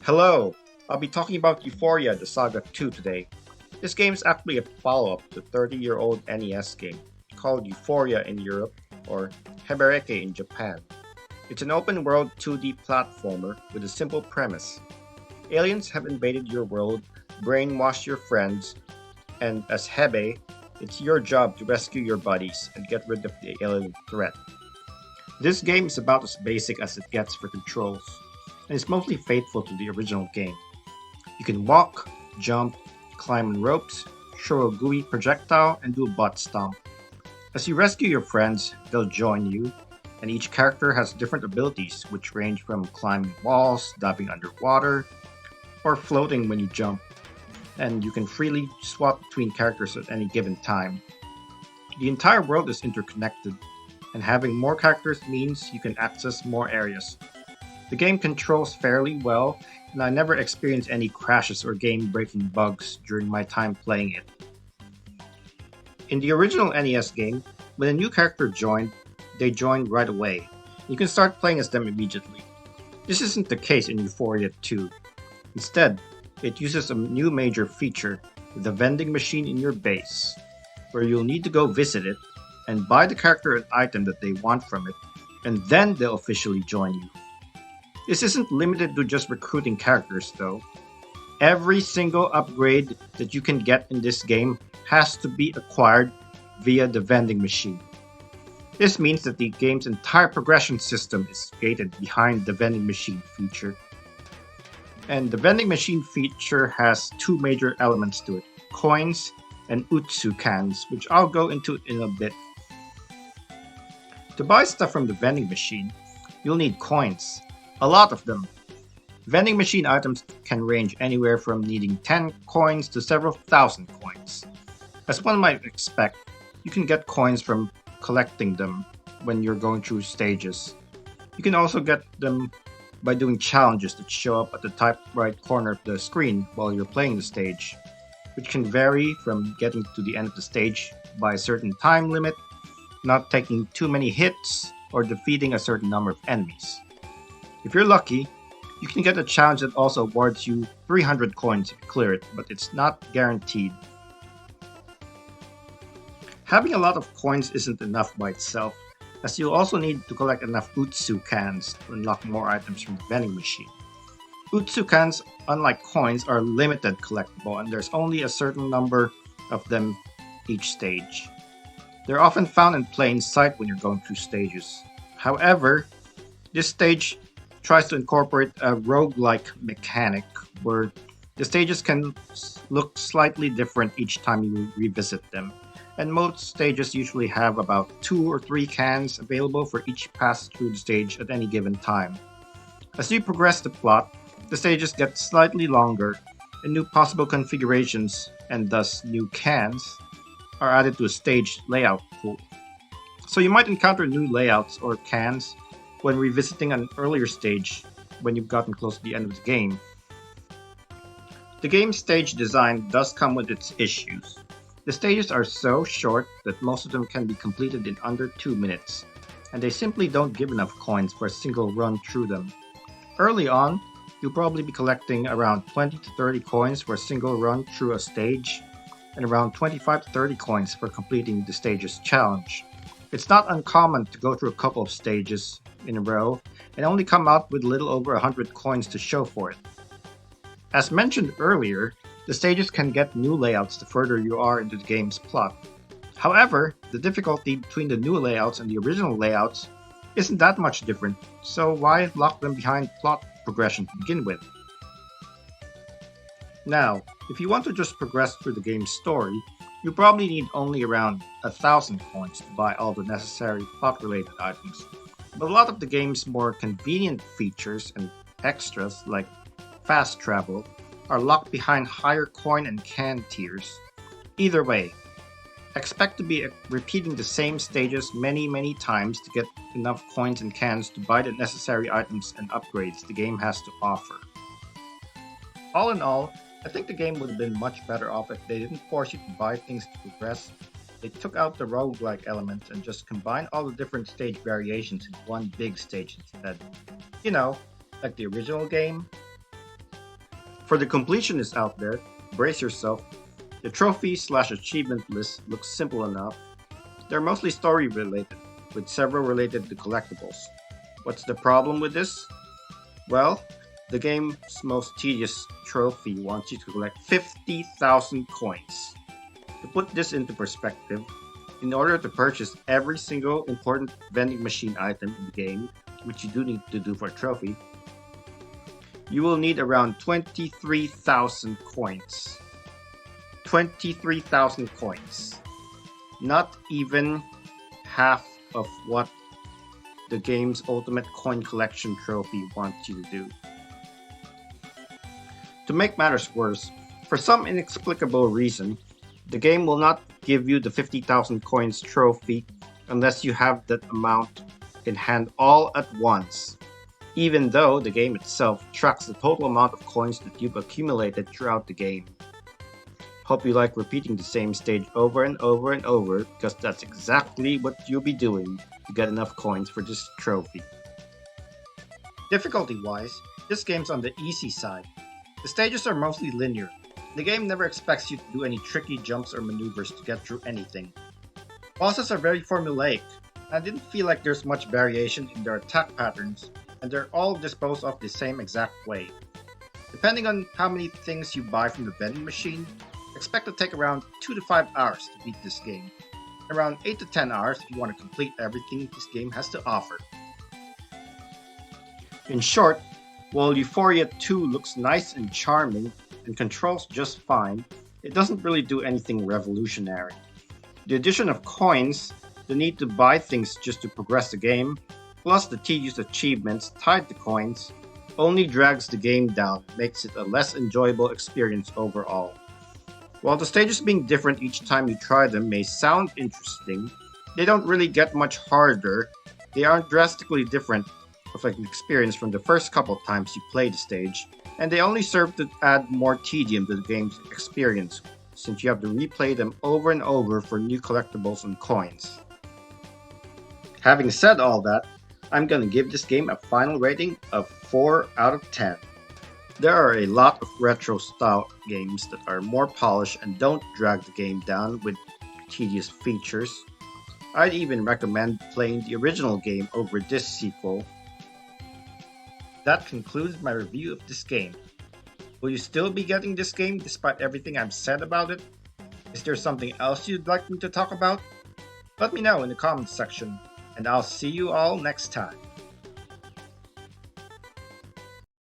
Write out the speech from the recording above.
Hello! I'll be talking about Ufouria the Saga 2 today. This game is actually a follow-up to the 30-year-old NES game called Ufouria in Europe or Hebereke in Japan. It's an open-world 2D platformer with a simple premise. Aliens have invaded your world, brainwashed your friends, and as Hebe, it's your job to rescue your buddies and get rid of the alien threat. This game is about as basic as it gets for controls, and is mostly faithful to the original game. You can walk, jump, climb on ropes, throw a gooey projectile, and do a butt stomp. As you rescue your friends, they'll join you, and each character has different abilities, which range from climbing walls, diving underwater, or floating when you jump, and you can freely swap between characters at any given time. The entire world is interconnected, and having more characters means you can access more areas. The game controls fairly well, and I never experienced any crashes or game-breaking bugs during my time playing it. In the original NES game, when a new character joined, they joined right away. You can start playing as them immediately. This isn't the case in Ufouria 2. Instead, it uses a new major feature, the vending machine in your base, where you'll need to go visit it and buy the character an item that they want from it, and then they'll officially join you. This isn't limited to just recruiting characters, though. Every single upgrade that you can get in this game has to be acquired via the vending machine. This means that the game's entire progression system is gated behind the vending machine feature. And the vending machine feature has two major elements to it, coins and utsu cans, which I'll go into in a bit. To buy stuff from the vending machine, you'll need coins. A lot of them. Vending machine items can range anywhere from needing 10 coins to several thousand coins. As one might expect, you can get coins from collecting them when you're going through stages. You can also get them by doing challenges that show up at the top right corner of the screen while you're playing the stage, which can vary from getting to the end of the stage by a certain time limit, not taking too many hits, or defeating a certain number of enemies. If you're lucky, you can get a challenge that also awards you 300 coins if you clear it, but it's not guaranteed. Having a lot of coins isn't enough by itself, as you'll also need to collect enough Utsu cans to unlock more items from the vending machine. Utsu cans, unlike coins, are limited collectible, and there's only a certain number of them each stage. They're often found in plain sight when you're going through stages. However, this stage tries to incorporate a roguelike mechanic where the stages can look slightly different each time you revisit them, and most stages usually have about 2 or 3 cans available for each pass through the stage at any given time. As you progress the plot, the stages get slightly longer, and new possible configurations, and thus new cans, are added to a stage layout pool. So you might encounter new layouts or cans when revisiting an earlier stage when you've gotten close to the end of the game. The game's stage design does come with its issues. The stages are so short that most of them can be completed in under 2 minutes, and they simply don't give enough coins for a single run through them. Early on, you'll probably be collecting around 20 to 30 coins for a single run through a stage, and around 25 to 30 coins for completing the stage's challenge. It's not uncommon to go through a couple of stages in a row and only come out with a little over 100 coins to show for it. As mentioned earlier, the stages can get new layouts the further you are into the game's plot. However, the difficulty between the new layouts and the original layouts isn't that much different, so why lock them behind plot progression to begin with? Now, if you want to just progress through the game's story, you probably need only around 1,000 coins to buy all the necessary plot-related items. But a lot of the game's more convenient features and extras, like fast travel, are locked behind higher coin and can tiers. Either way, expect to be repeating the same stages many times to get enough coins and cans to buy the necessary items and upgrades the game has to offer. All in all, I think the game would have been much better off if they didn't force you to buy things to progress. They took out the roguelike elements and just combined all the different stage variations in one big stage instead. You know, like the original game. For the completionists out there, brace yourself. The trophy/achievement list looks simple enough. They're mostly story related, with several related to collectibles. What's the problem with this? Well, the game's most tedious trophy wants you to collect 50,000 coins. To put this into perspective, in order to purchase every single important vending machine item in the game, which you do need to do for a trophy, you will need around 23,000 coins. 23,000 coins. Not even half of what the game's ultimate coin collection trophy wants you to do. To make matters worse, for some inexplicable reason, the game will not give you the 50,000 coins trophy unless you have that amount in hand all at once, even though the game itself tracks the total amount of coins that you've accumulated throughout the game. Hope you like repeating the same stage over and over and over, because that's exactly what you'll be doing to get enough coins for this trophy. Difficulty-wise, this game's on the easy side. The stages are mostly linear. The game never expects you to do any tricky jumps or maneuvers to get through anything. Bosses are very formulaic. I didn't feel like there's much variation in their attack patterns, and they're all disposed of the same exact way. Depending on how many things you buy from the vending machine, expect to take around 2 to 5 hours to beat this game. Around 8 to 10 hours if you want to complete everything this game has to offer. In short, while Ufouria 2 looks nice and charming and controls just fine, it doesn't really do anything revolutionary. The addition of coins, the need to buy things just to progress the game, plus the tedious achievements tied to coins, only drags the game down and makes it a less enjoyable experience overall. While the stages being different each time you try them may sound interesting, they don't really get much harder. They aren't drastically different of an experience from the first couple times you play the stage, and they only serve to add more tedium to the game's experience, since you have to replay them over and over for new collectibles and coins. Having said all that, I'm gonna give this game a final rating of 4 out of 10. There are a lot of retro-style games that are more polished and don't drag the game down with tedious features. I'd even recommend playing the original game over this sequel. That concludes my review of this game. Will you still be getting this game despite everything I've said about it? Is there something else you'd like me to talk about? Let me know in the comments section, and I'll see you all next time.